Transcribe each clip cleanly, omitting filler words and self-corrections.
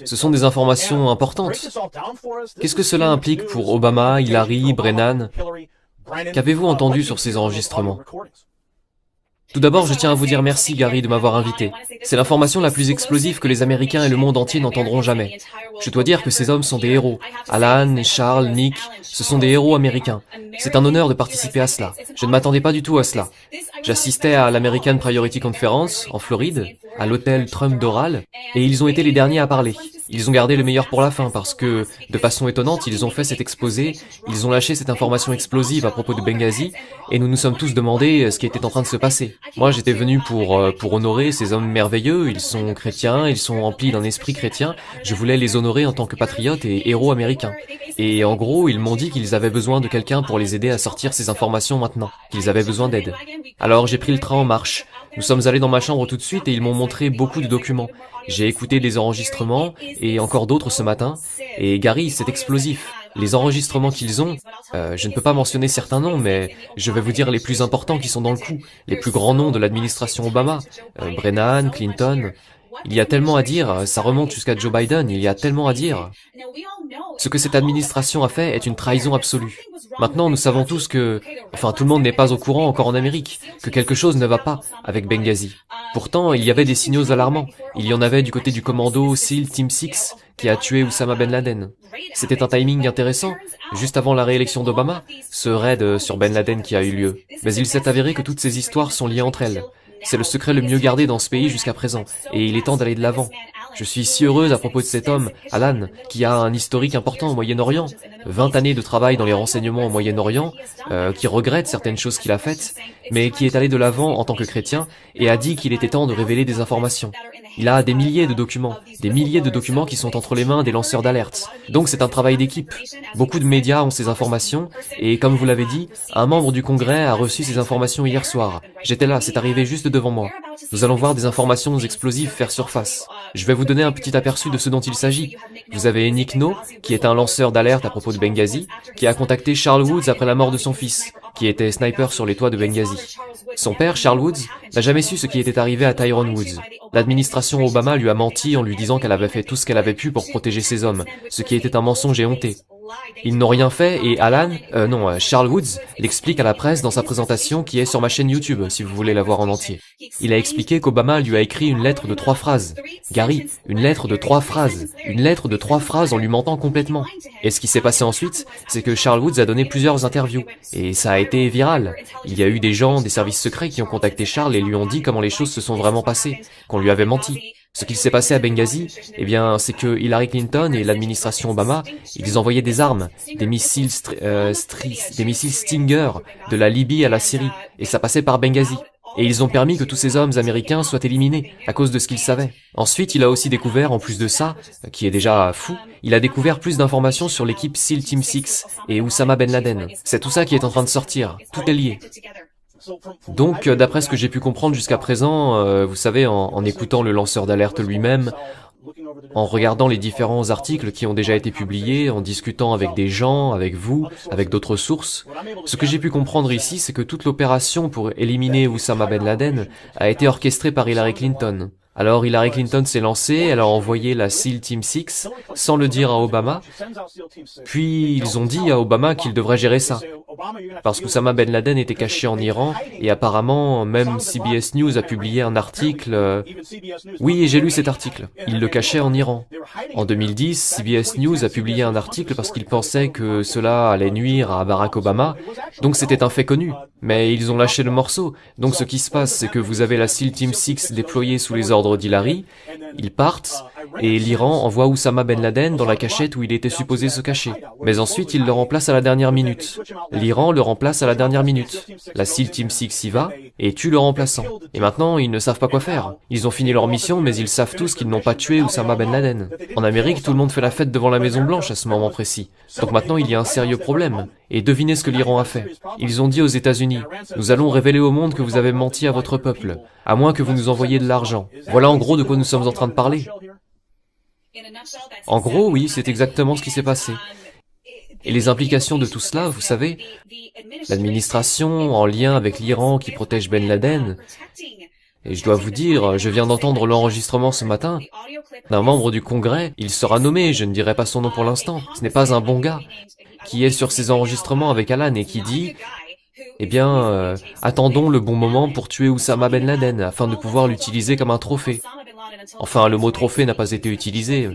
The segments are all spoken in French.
Ce sont des informations importantes. Qu'est-ce que cela implique pour Obama, Hillary, Brennan? Qu'avez-vous entendu sur ces enregistrements? Tout d'abord, je tiens à vous dire merci, Gary, de m'avoir invité. C'est l'information la plus explosive que les Américains et le monde entier n'entendront jamais. Je dois dire que ces hommes sont des héros. Alan, Charles, Nick, ce sont des héros américains. C'est un honneur de participer à cela. Je ne m'attendais pas du tout à cela. J'assistais à l'American Priority Conference, en Floride, à l'hôtel Trump Doral, et ils ont été les derniers à parler. Ils ont gardé le meilleur pour la fin parce que, de façon étonnante, ils ont fait cet exposé, ils ont lâché cette information explosive à propos de Benghazi, et nous nous sommes tous demandé ce qui était en train de se passer. Moi, j'étais venu pour honorer ces hommes merveilleux, ils sont chrétiens, ils sont remplis d'un esprit chrétien, je voulais les honorer en tant que patriotes et héros américains. Et en gros, ils m'ont dit qu'ils avaient besoin de quelqu'un pour les aider à sortir ces informations maintenant, qu'ils avaient besoin d'aide. Alors j'ai pris le train en marche. Nous sommes allés dans ma chambre tout de suite et ils m'ont montré beaucoup de documents. J'ai écouté des enregistrements et encore d'autres ce matin. Et Gary, c'est explosif. Les enregistrements qu'ils ont, je ne peux pas mentionner certains noms, mais je vais vous dire les plus importants qui sont dans le coup. Les plus grands noms de l'administration Obama. Brennan, Clinton. Il y a tellement à dire, ça remonte jusqu'à Joe Biden, il y a tellement à dire. Ce que cette administration a fait est une trahison absolue. Maintenant, nous savons tous que, tout le monde n'est pas au courant encore en Amérique, que quelque chose ne va pas avec Benghazi. Pourtant, il y avait des signaux alarmants. Il y en avait du côté du commando SEAL Team 6 qui a tué Oussama Ben Laden. C'était un timing intéressant, juste avant la réélection d'Obama, ce raid sur Ben Laden qui a eu lieu. Mais il s'est avéré que toutes ces histoires sont liées entre elles. C'est le secret le mieux gardé dans ce pays jusqu'à présent, et il est temps d'aller de l'avant. Je suis si heureuse à propos de cet homme, Alan, qui a un historique important au Moyen-Orient, 20 années de travail dans les renseignements au Moyen-Orient, qui regrette certaines choses qu'il a faites, mais qui est allé de l'avant en tant que chrétien et a dit qu'il était temps de révéler des informations. Il a des milliers de documents qui sont entre les mains des lanceurs d'alerte. Donc c'est un travail d'équipe. Beaucoup de médias ont ces informations, et comme vous l'avez dit, un membre du Congrès a reçu ces informations hier soir. J'étais là, c'est arrivé juste devant moi. Nous allons voir des informations explosives faire surface. Je vais vous donner un petit aperçu de ce dont il s'agit. Vous avez Nick No, qui est un lanceur d'alerte à propos de Benghazi, qui a contacté Charles Woods après la mort de son fils, qui était sniper sur les toits de Benghazi. Son père, Charles Woods, n'a jamais su ce qui était arrivé à Tyrone Woods. L'administration Obama lui a menti en lui disant qu'elle avait fait tout ce qu'elle avait pu pour protéger ses hommes, ce qui était un mensonge éhonté. Ils n'ont rien fait et Charles Woods l'explique à la presse dans sa présentation qui est sur ma chaîne YouTube, si vous voulez la voir en entier. Il a expliqué qu'Obama lui a écrit une lettre de 3 phrases. Gary, une lettre de 3 phrases. Une lettre de 3 phrases en lui mentant complètement. Et ce qui s'est passé ensuite, c'est que Charles Woods a donné plusieurs interviews. Et ça a été viral. Il y a eu des gens, des services secrets qui ont contacté Charles et lui ont dit comment les choses se sont vraiment passées, qu'on lui avait menti. Ce qu'il s'est passé à Benghazi, c'est que Hillary Clinton et l'administration Obama, ils envoyaient des armes, des missiles Stinger de la Libye à la Syrie, et ça passait par Benghazi. Et ils ont permis que tous ces hommes américains soient éliminés, à cause de ce qu'ils savaient. Ensuite, il a aussi découvert, en plus de ça, qui est déjà fou, il a découvert plus d'informations sur l'équipe SEAL Team 6 et Oussama Ben Laden. C'est tout ça qui est en train de sortir, tout est lié. Donc, d'après ce que j'ai pu comprendre jusqu'à présent, vous savez, en écoutant le lanceur d'alerte lui-même, en regardant les différents articles qui ont déjà été publiés, en discutant avec des gens, avec vous, avec d'autres sources, ce que j'ai pu comprendre ici, c'est que toute l'opération pour éliminer Oussama Ben Laden a été orchestrée par Hillary Clinton. Alors Hillary Clinton s'est lancée, elle a envoyé la SEAL Team 6 sans le dire à Obama, puis ils ont dit à Obama qu'il devrait gérer ça. Parce qu'Oussama Ben Laden était caché en Iran, et apparemment, même CBS News a publié un article... Oui, j'ai lu cet article. Il le cachait en Iran. En 2010, CBS News a publié un article parce qu'il pensait que cela allait nuire à Barack Obama, donc c'était un fait connu. Mais ils ont lâché le morceau. Donc ce qui se passe, c'est que vous avez la SEAL Team 6 déployée sous les ordres d'Hillary, ils partent, et l'Iran envoie Oussama Ben Laden dans la cachette où il était supposé se cacher. Mais ensuite, il le remplace à la dernière minute. L'Iran le remplace à la dernière minute. La SEAL Team 6 y va, et tue le remplaçant. Et maintenant, ils ne savent pas quoi faire. Ils ont fini leur mission, mais ils savent tous qu'ils n'ont pas tué Oussama Ben Laden. En Amérique, tout le monde fait la fête devant la Maison Blanche à ce moment précis. Donc maintenant, il y a un sérieux problème. Et devinez ce que l'Iran a fait. Ils ont dit aux États-Unis, nous allons révéler au monde que vous avez menti à votre peuple, à moins que vous nous envoyiez de l'argent. Voilà en gros de quoi nous sommes en train de parler. En gros, oui, c'est exactement ce qui s'est passé. Et les implications de tout cela, vous savez, l'administration en lien avec l'Iran qui protège Ben Laden, Et je dois vous dire, je viens d'entendre l'enregistrement ce matin d'un membre du Congrès. Il sera nommé, je ne dirai pas son nom pour l'instant. Ce n'est pas un bon gars qui est sur ces enregistrements avec Alan et qui dit « Eh bien, attendons le bon moment pour tuer Oussama Ben Laden afin de pouvoir l'utiliser comme un trophée. » Enfin, le mot trophée n'a pas été utilisé.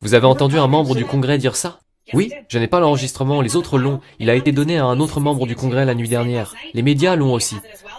Vous avez entendu un membre du Congrès dire ça? Oui, je n'ai pas l'enregistrement, les autres l'ont. Il a été donné à un autre membre du Congrès la nuit dernière. Les médias l'ont aussi.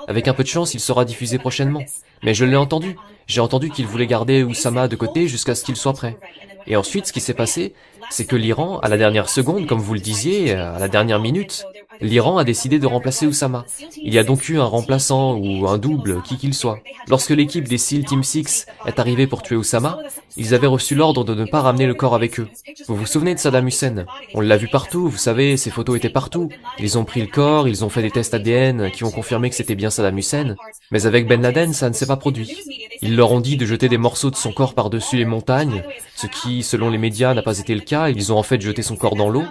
Avec un peu de chance, il sera diffusé prochainement. Mais je l'ai entendu. J'ai entendu qu'il voulait garder Oussama de côté jusqu'à ce qu'il soit prêt. Et ensuite, ce qui s'est passé, c'est que l'Iran, à la dernière seconde, comme vous le disiez, à la dernière minute, l'Iran a décidé de remplacer Oussama. Il y a donc eu un remplaçant ou un double, qui qu'il soit. Lorsque l'équipe des SEAL Team 6 est arrivée pour tuer Oussama, ils avaient reçu l'ordre de ne pas ramener le corps avec eux. Vous vous souvenez de Saddam Hussein? On l'a vu partout, vous savez, ces photos étaient partout. Ils ont pris le corps, ils ont fait des tests ADN qui ont confirmé que c'était bien Saddam Hussein. Mais avec Ben Laden, ça ne s'est pas produit. Ils leur ont dit de jeter des morceaux de son corps par-dessus les montagnes, ce qui, selon les médias, n'a pas été le cas. Ils ont en fait jeté son corps dans l'eau.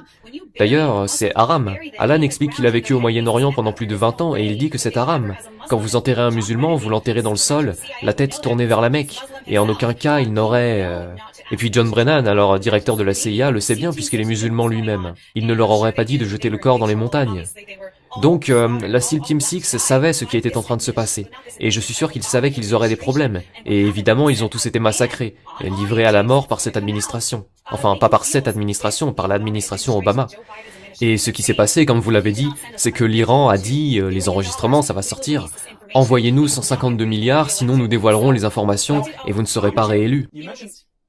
D'ailleurs, c'est haram. Alan explique qu'il a vécu au Moyen-Orient pendant plus de 20 ans et il dit que c'est haram. Quand vous enterrez un musulman, vous l'enterrez dans le sol, la tête tournée vers la Mecque. Et en aucun cas, il n'aurait... Et puis John Brennan, alors directeur de la CIA, le sait bien puisqu'il est musulman lui-même. Il ne leur aurait pas dit de jeter le corps dans les montagnes. Donc, la SEAL Team 6 savait ce qui était en train de se passer. Et je suis sûr qu'ils savaient qu'ils auraient des problèmes. Et évidemment, ils ont tous été massacrés, et livrés à la mort par cette administration. Enfin, pas par cette administration, par l'administration Obama. Et ce qui s'est passé, comme vous l'avez dit, c'est que l'Iran a dit, les enregistrements, ça va sortir, envoyez-nous 152 milliards, sinon nous dévoilerons les informations et vous ne serez pas réélus.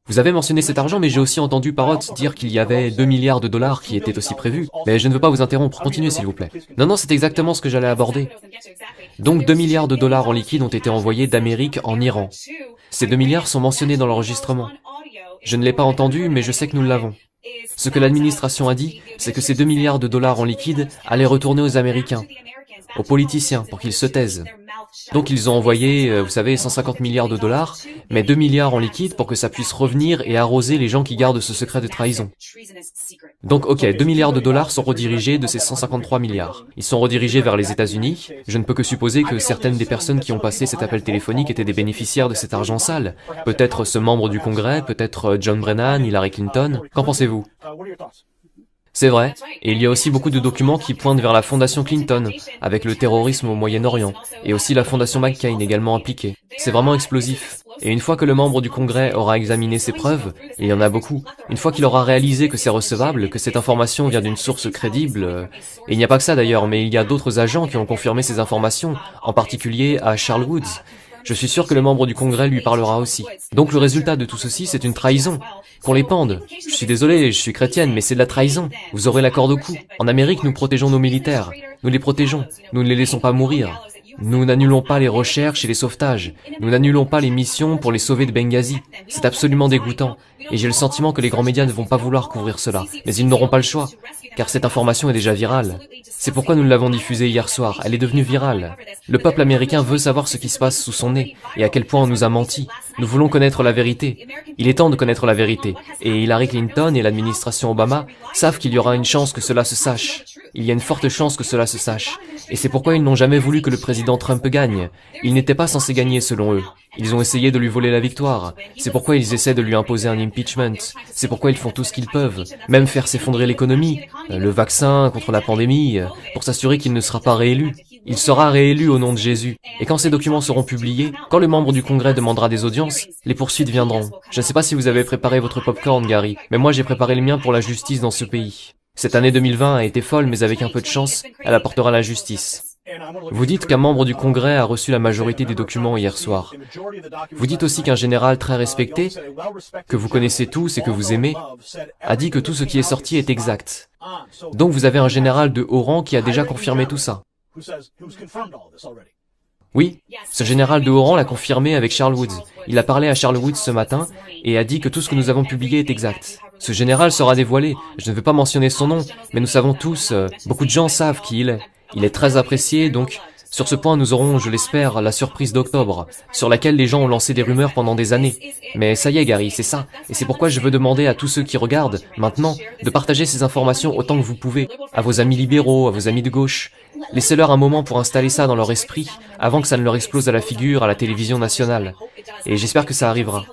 Vous avez mentionné cet argent, mais j'ai aussi entendu Parrott dire qu'il y avait 2 milliards de dollars qui étaient aussi prévus. Mais je ne veux pas vous interrompre, continuez s'il vous plaît. Non, c'est exactement ce que j'allais aborder. Donc 2 milliards de dollars en liquide ont été envoyés d'Amérique en Iran. Ces 2 milliards sont mentionnés dans l'enregistrement. Je ne l'ai pas entendu, mais je sais que nous l'avons. Ce que l'administration a dit, c'est que ces 2 milliards de dollars en liquide allaient retourner aux Américains, aux politiciens, pour qu'ils se taisent. Donc ils ont envoyé, vous savez, 150 milliards de dollars, mais 2 milliards en liquide pour que ça puisse revenir et arroser les gens qui gardent ce secret de trahison. Donc ok, 2 milliards de dollars sont redirigés de ces 153 milliards. Ils sont redirigés vers les États-Unis. Je ne peux que supposer que certaines des personnes qui ont passé cet appel téléphonique étaient des bénéficiaires de cet argent sale. Peut-être ce membre du Congrès, peut-être John Brennan, Hillary Clinton. Qu'en pensez-vous? C'est vrai, et il y a aussi beaucoup de documents qui pointent vers la fondation Clinton, avec le terrorisme au Moyen-Orient, et aussi la fondation McCain également impliquée. C'est vraiment explosif. Et une fois que le membre du Congrès aura examiné ces preuves, et il y en a beaucoup, une fois qu'il aura réalisé que c'est recevable, que cette information vient d'une source crédible, et il n'y a pas que ça d'ailleurs, mais il y a d'autres agents qui ont confirmé ces informations, en particulier à Charles Woods. Je suis sûr que le membre du Congrès lui parlera aussi. Donc le résultat de tout ceci, c'est une trahison. Qu'on les pende. Je suis désolé, je suis chrétienne, mais c'est de la trahison. Vous aurez la corde au cou. En Amérique, nous protégeons nos militaires. Nous les protégeons. Nous ne les laissons pas mourir. Nous n'annulons pas les recherches et les sauvetages. Nous n'annulons pas les missions pour les sauver de Benghazi. C'est absolument dégoûtant. Et j'ai le sentiment que les grands médias ne vont pas vouloir couvrir cela. Mais ils n'auront pas le choix. Car cette information est déjà virale. C'est pourquoi nous l'avons diffusée hier soir. Elle est devenue virale. Le peuple américain veut savoir ce qui se passe sous son nez. Et à quel point on nous a menti. Nous voulons connaître la vérité. Il est temps de connaître la vérité. Et Hillary Clinton et l'administration Obama savent qu'il y aura une chance que cela se sache. Il y a une forte chance que cela se sache. Et c'est pourquoi ils n'ont jamais voulu que le président Trump gagne. Il n'était pas censé gagner selon eux. Ils ont essayé de lui voler la victoire. C'est pourquoi ils essaient de lui imposer un impeachment. C'est pourquoi ils font tout ce qu'ils peuvent. Même faire s'effondrer l'économie, le vaccin contre la pandémie, pour s'assurer qu'il ne sera pas réélu. Il sera réélu au nom de Jésus. Et quand ces documents seront publiés, quand le membre du Congrès demandera des audiences, les poursuites viendront. Je ne sais pas si vous avez préparé votre popcorn, Gary, mais moi j'ai préparé le mien pour la justice dans ce pays. Cette année 2020 a été folle, mais avec un peu de chance, elle apportera la justice. Vous dites qu'un membre du Congrès a reçu la majorité des documents hier soir. Vous dites aussi qu'un général très respecté, que vous connaissez tous et que vous aimez, a dit que tout ce qui est sorti est exact. Donc vous avez un général de haut rang qui a déjà confirmé tout ça. Oui, ce général de haut rang l'a confirmé avec Charles Woods. Il a parlé à Charles Woods ce matin et a dit que tout ce que nous avons publié est exact. Ce général sera dévoilé. Je ne veux pas mentionner son nom, mais nous savons tous, beaucoup de gens savent qui il est. Il est très apprécié, donc Sur ce point, nous aurons, je l'espère, la surprise d'octobre, sur laquelle les gens ont lancé des rumeurs pendant des années. Mais ça y est, Gary, c'est ça. Et c'est pourquoi je veux demander à tous ceux qui regardent, maintenant, de partager ces informations autant que vous pouvez, à vos amis libéraux, à vos amis de gauche. Laissez-leur un moment pour installer ça dans leur esprit, avant que ça ne leur explose à la figure à la télévision nationale. Et j'espère que ça arrivera.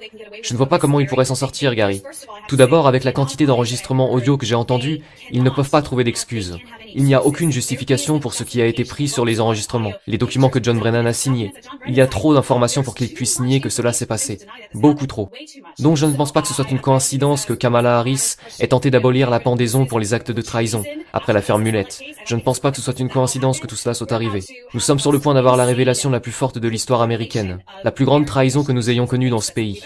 Je ne vois pas comment ils pourraient s'en sortir, Gary. Tout d'abord, avec la quantité d'enregistrements audio que j'ai entendus, ils ne peuvent pas trouver d'excuses. Il n'y a aucune justification pour ce qui a été pris sur les enregistrements, les documents que John Brennan a signés. Il y a trop d'informations pour qu'ils puissent nier que cela s'est passé. Beaucoup trop. Donc je ne pense pas que ce soit une coïncidence que Kamala Harris ait tenté d'abolir la pendaison pour les actes de trahison, après l'affaire Mullet. Je ne pense pas que ce soit une coïncidence que tout cela soit arrivé. Nous sommes sur le point d'avoir la révélation la plus forte de l'histoire américaine, la plus grande trahison que nous ayons connue dans ce pays.